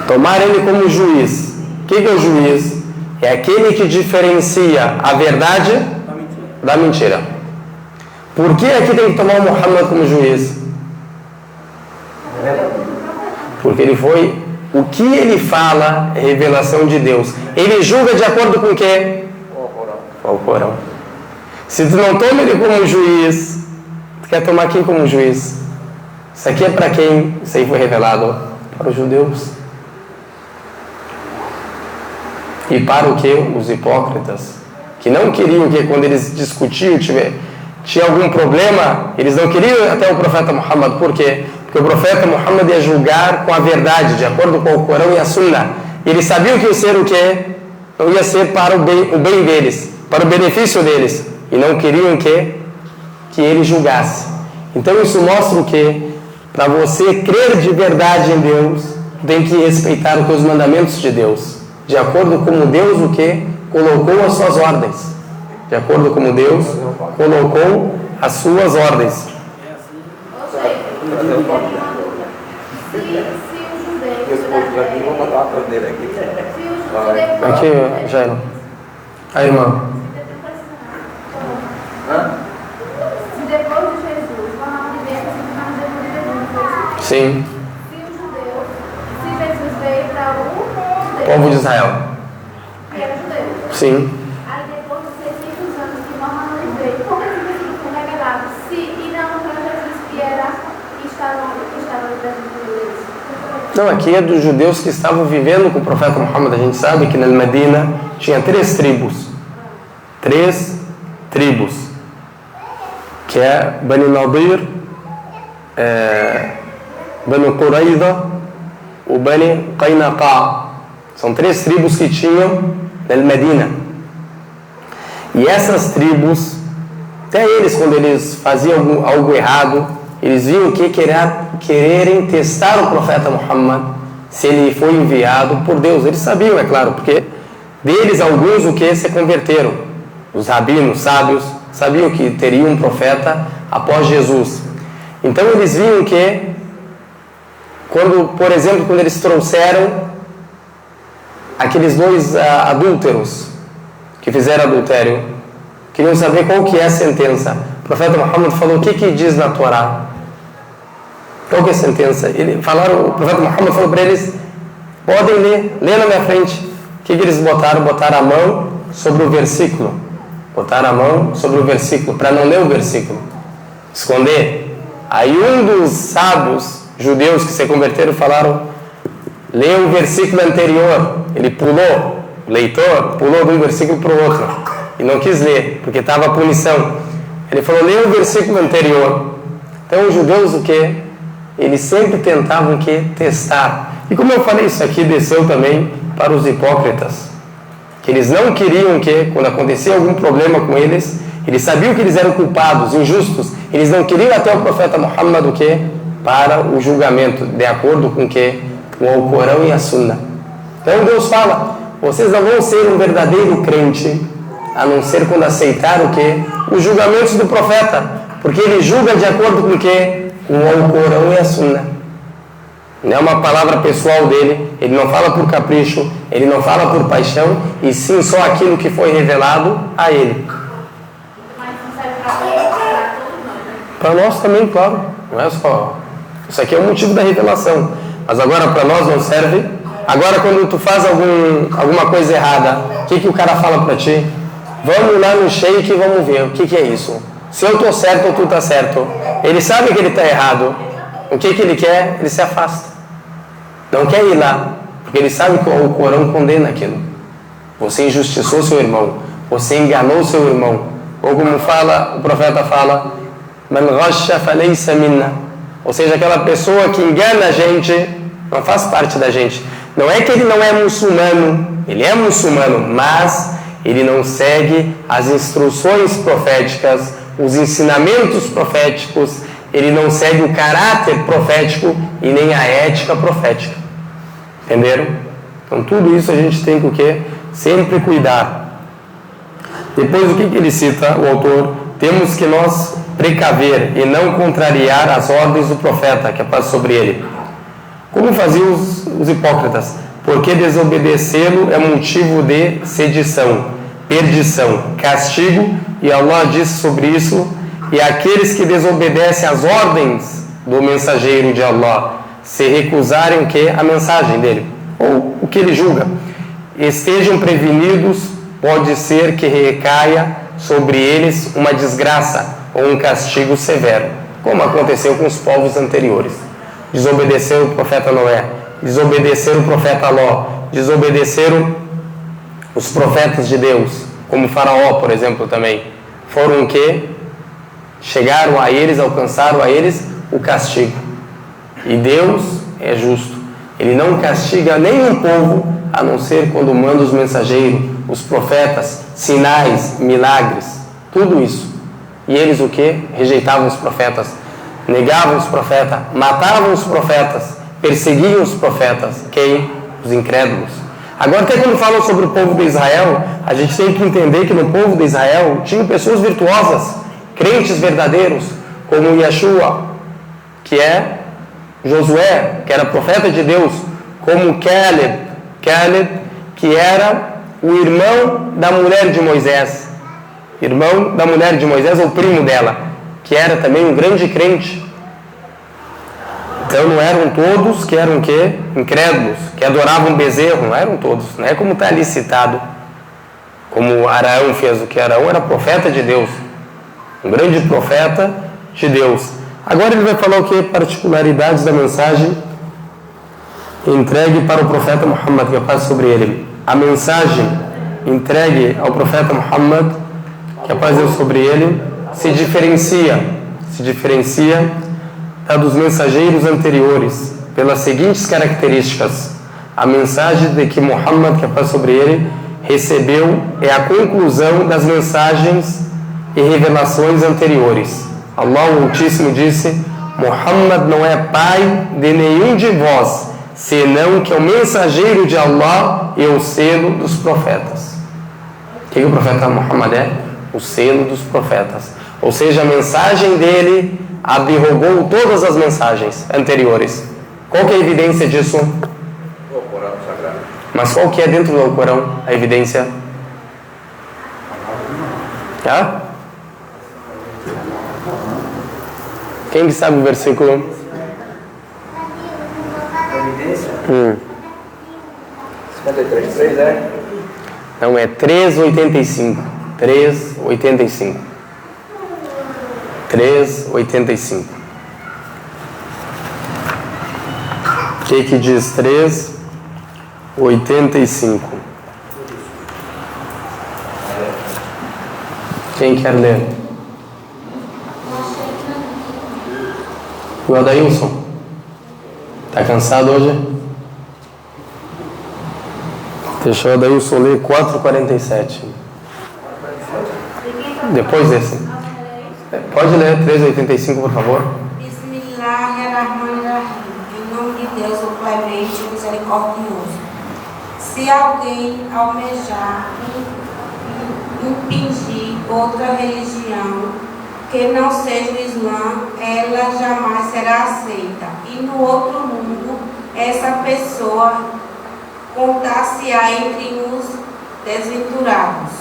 Tomar ele como juiz. O que é o juiz? É aquele que diferencia a verdade da mentira. Por que aqui tem que tomar o Muhammad como juiz? Porque ele foi... O que ele fala é revelação de Deus. Ele julga de acordo com o quê? Com o Corão. Se tu não toma ele como juiz, tu quer tomar quem como juiz? Isso aqui é para quem? Isso aí foi revelado para os judeus. E para o que? Os hipócritas. Que não queriam que quando eles discutiam, tinha algum problema, eles não queriam até o profeta Muhammad. Por quê? Porque o profeta Muhammad ia julgar com a verdade, de acordo com o Corão e a Sunnah. E eles sabiam que ia ser o quê? Não ia ser para o bem deles, para o benefício deles. E não queriam que ele julgasse. Então isso mostra o quê? Para você crer de verdade em Deus, tem que respeitar os mandamentos de Deus. De acordo com Deus o quê? Colocou as suas ordens. De acordo com Deus colocou as suas ordens. Se os judeus... Aqui, Jairo. A irmã. Se depois de Jesus, Mohammed veio para depois de Jesus. Sim. Se Jesus veio para o Povo de Israel. que era judeu. Sim. Aí depois de 600 anos que Mohammed veio, como esse versículo foi revelado? Se e não para Jesus que era que estava dentro de Deus. Não, aqui é dos judeus que estavam vivendo com o profeta Muhammad. A gente sabe que na Medina tinha 3 tribos. 3 tribos. Que é Bani Nadir, Bani Quraida e Bani Qaynaqa. São 3 tribos que tinham na Medina. E essas tribos, até eles, quando eles faziam algo errado, eles viam que quererem testar o profeta Muhammad, se ele foi enviado por Deus. Eles sabiam, é claro, porque deles alguns o que se converteram. Os rabinos, sábios, sabiam que teria um profeta após Jesus. Então eles viam que, por exemplo, quando eles trouxeram aqueles 2 adúlteros que fizeram adultério, queriam saber qual que é a sentença. O profeta Muhammad falou: o que diz na Torá? Qual que é a sentença? O profeta Muhammad falou para eles: podem ler na minha frente. O que eles botaram? Botaram a mão sobre o versículo. Botaram a mão sobre o versículo, para não ler o versículo. Esconder. Aí um dos sábios judeus que se converteram falaram: lê o versículo anterior. Ele pulou, o leitor pulou de um versículo para o outro e não quis ler, porque estava a punição. Ele falou: lê o versículo anterior. Então os judeus o quê? Eles sempre tentavam o quê? Testar. E como eu falei, isso aqui desceu também para os hipócritas, que eles não queriam que, quando acontecia algum problema com eles, eles sabiam que eles eram culpados, injustos, eles não queriam até o profeta Muhammad o quê? Para o julgamento, de acordo com o quê? Com o Corão e a Sunnah. Então Deus fala: vocês não vão ser um verdadeiro crente a não ser quando aceitar o quê? Os julgamentos do profeta, porque ele julga de acordo com o quê? Com o Corão e a Sunnah. Não é uma palavra pessoal dele, ele não fala por capricho, ele não fala por paixão, e sim só aquilo que foi revelado a ele. Mas não serve para todos nós, né? Para nós também, claro. Não é só. Isso aqui é o motivo da revelação. Mas agora para nós não serve. Agora quando tu faz alguma coisa errada, o que o cara fala para ti? Vamos lá no sheik e vamos ver o que é isso. Se eu estou certo ou tu está certo. Ele sabe que ele está errado. O que ele quer? Ele se afasta. Não quer ir lá, porque ele sabe que o Corão condena aquilo. Você injustiçou seu irmão. você enganou seu irmão. Ou como o profeta fala, Man ghasha falaysa minna. Ou seja, aquela pessoa que engana a gente não faz parte da gente. Não é que ele não é muçulmano, ele é muçulmano, mas ele não segue as instruções proféticas, os ensinamentos proféticos, ele não segue o caráter profético e nem a ética profética. Entenderam? Então tudo isso a gente tem que o quê? Sempre cuidar. Depois o que ele cita, o autor? Temos que nós precaver e não contrariar as ordens do profeta, que é paz sobre ele. Como faziam os hipócritas? Porque desobedecê-lo é motivo de sedição, perdição, castigo, e Allah diz sobre isso: e aqueles que desobedecem às ordens do mensageiro de Allah, se recusarem a mensagem dele, ou o que ele julga, estejam prevenidos, pode ser que recaia sobre eles uma desgraça ou um castigo severo, como aconteceu com os povos anteriores. Desobedeceram o profeta Noé, desobedeceram o profeta Ló, desobedeceram os profetas de Deus, como Faraó, por exemplo, também. Foram chegaram a eles, alcançaram a eles o castigo. E Deus é justo. Ele não castiga nenhum povo, a não ser quando manda os mensageiros, os profetas, sinais, milagres, tudo isso. E eles rejeitavam os profetas, negavam os profetas, matavam os profetas, perseguiam os profetas. Quem? Os incrédulos. Agora, até quando falam sobre o povo de Israel, a gente tem que entender que no povo de Israel tinham pessoas virtuosas, crentes verdadeiros, como Yeshua, que é Josué, que era profeta de Deus, como Caleb, que era o irmão da mulher de Moisés, ou primo dela, que era também um grande crente. Então não eram todos que eram incrédulos, que adoravam bezerro, não eram todos. Não é como está ali citado, como Araão fez, o que Araão era profeta de Deus, um grande profeta de Deus. Agora ele vai falar particularidades da mensagem entregue para o profeta Muhammad, que é paz sobre ele. A mensagem entregue ao profeta Muhammad, que é paz sobre ele, se diferencia da dos mensageiros anteriores pelas seguintes características. A mensagem de que Muhammad, que é paz sobre ele, recebeu é a conclusão das mensagens e revelações anteriores. Allah o Altíssimo disse: Muhammad não é pai de nenhum de vós, senão que é o mensageiro de Allah e o selo dos profetas. O que o profeta Muhammad é? O selo dos profetas. Ou seja, a mensagem dele abrogou todas as mensagens anteriores. Qual que é a evidência disso? O Corão Sagrado. Mas qual que é dentro do Corão a evidência? Quem que sabe o versículo? Evidência? 53, é? Não, é 3:85. 3:85. 3:85. O que diz 3:85? Quem quer ler? O Adailson. Tá cansado hoje? Deixa o Adailson ler 4:47. Depois desse. Pode ler 3:85, por favor. Bismillahirrahmanirrahim. Em nome de Deus, o clemente e misericordioso. Se alguém almejar impingir outra religião que não seja o Islã, ela jamais será aceita. E no outro mundo, essa pessoa contar-se-á entre os desventurados.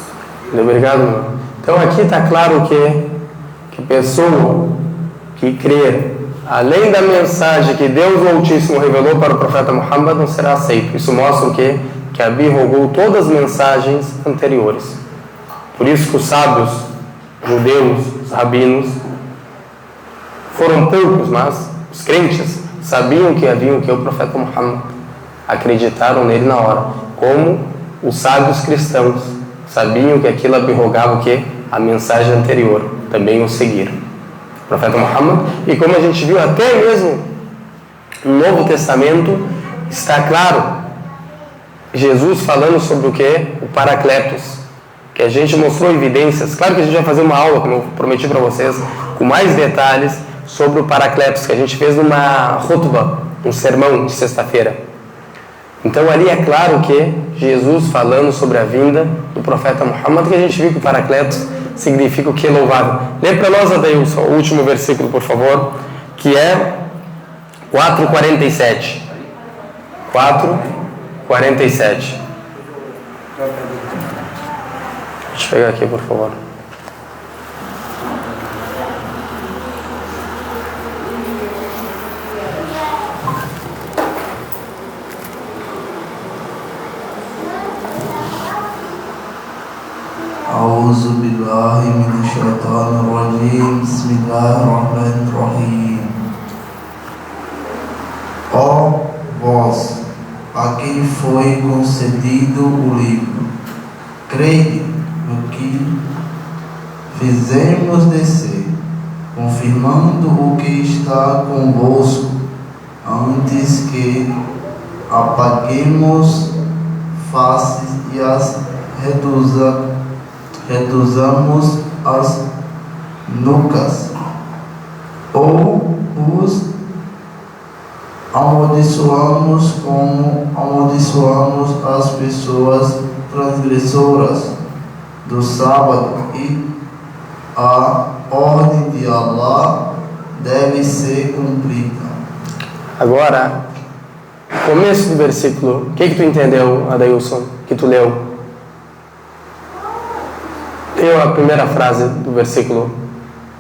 Obrigado. Então aqui está claro que pessoa que crer além da mensagem que Deus o Altíssimo revelou para o profeta Muhammad não será aceito. Isso mostra que abrogou todas as mensagens anteriores. Por isso que os sábios judeus, os rabinos, foram poucos, mas os crentes sabiam que havia o profeta Muhammad, acreditaram nele na hora, como os sábios cristãos sabiam que aquilo abrogava o quê? A mensagem anterior. Também o seguiram. O profeta Muhammad. E como a gente viu até mesmo no Novo Testamento, está claro Jesus falando sobre o quê? O Paracletos. Que a gente mostrou evidências. Claro que a gente vai fazer uma aula, como eu prometi para vocês, com mais detalhes sobre o Paracletos, que a gente fez numa khutbah, um sermão de sexta-feira. Então ali é claro que Jesus falando sobre a vinda do profeta Muhammad, que a gente viu que o Paracletos significa o que? Louvável. Lê para nós, Adailson, o último versículo, por favor, que é 4:47. 4:47. Deixa eu pegar aqui, por favor. A'udzu billahi minasy syaithanir rajim. Bismillahirrahmanirrahim. Ó vós, a quem foi concedido o livro, crede no que fizemos descer, confirmando o que está convosco, antes que apaguemos faces e as reduzamos as nucas, ou os amaldiçoamos como amaldiçoamos as pessoas transgressoras do sábado, e a ordem de Allah deve ser cumprida. Agora, começo do versículo, o que tu entendeu, Adailson, que tu leu? Leu a primeira frase do versículo.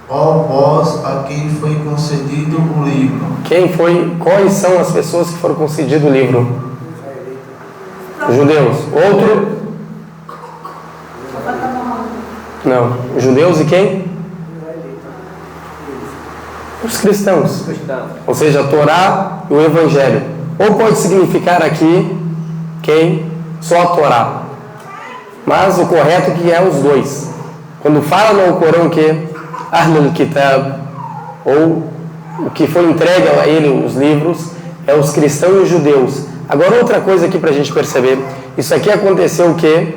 Ó vós, a quem foi concedido o livro. Quem foi, quais são as pessoas que foram concedido o livro? Judeus. Outro? Não. Judeus e quem? Os cristãos. Ou seja, a Torá e o Evangelho. Ou pode significar aqui quem? Só a Torá. Mas o correto é que é os dois. Quando fala no Corão que Ahlul Kitab, ou o que foi entregue a ele, os livros, é os cristãos e os judeus. Agora outra coisa aqui para a gente perceber. Isso aqui aconteceu o quê?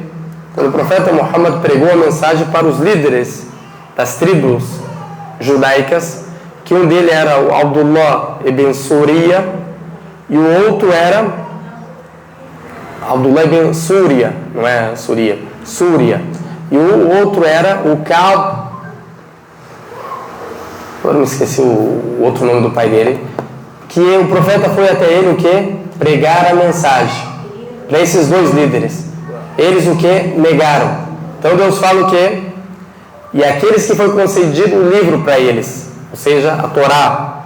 Quando o profeta Muhammad pregou a mensagem para os líderes das tribos judaicas, que um deles era o Abdullah ibn Suriya e o outro era Abdullah ibn Súria, não é Súria, Súria, e o outro era o Ka'b, agora me esqueci o outro nome do pai dele, que o profeta foi até ele o que? Pregar a mensagem para esses dois líderes. Eles o que? Negaram. Então Deus fala o que? E aqueles que foi concedido um livro para eles, ou seja, a Torá,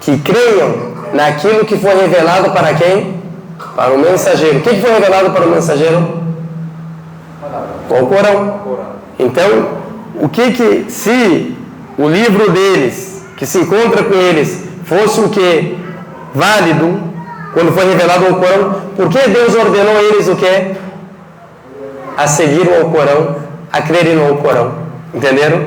que creiam naquilo que foi revelado para quem? Para o mensageiro. O que foi revelado para o mensageiro? O Corão. Então, o que se o livro deles, que se encontra com eles, fosse o que? Válido, quando foi revelado o Corão, por que Deus ordenou a eles o que? A seguir o Corão, a crerem no Corão. Entenderam?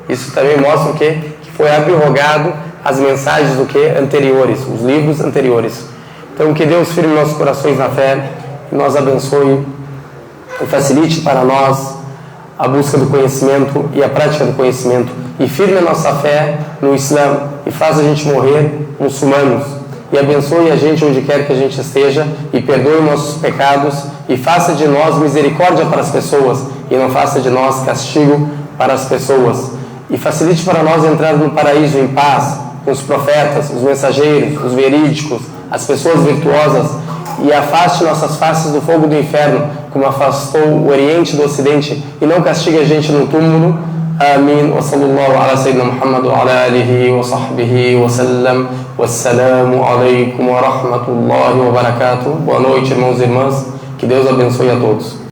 Isso também mostra o que? Que foi abrogado as mensagens do que? Anteriores, os livros anteriores. Então, que Deus firme nossos corações na fé, que nos abençoe e facilite para nós a busca do conhecimento e a prática do conhecimento, e firme a nossa fé no Islã, e faça a gente morrer muçulmanos, e abençoe a gente onde quer que a gente esteja, e perdoe nossos pecados, e faça de nós misericórdia para as pessoas, e não faça de nós castigo para as pessoas, e facilite para nós entrar no paraíso em paz, com os profetas, os mensageiros, os verídicos, as pessoas virtuosas, e afaste nossas faces do fogo do inferno, como afastou o Oriente do Ocidente, e não castigue a gente no túmulo. Amém. Wa sallallahu ala sayyidina Muhammad wa ala alihi wa sahbihi wa sallam. Wassalamu alaikum wa rahmatullahi wa barakatuh. Boa noite, irmãos e irmãs. Que Deus abençoe a todos.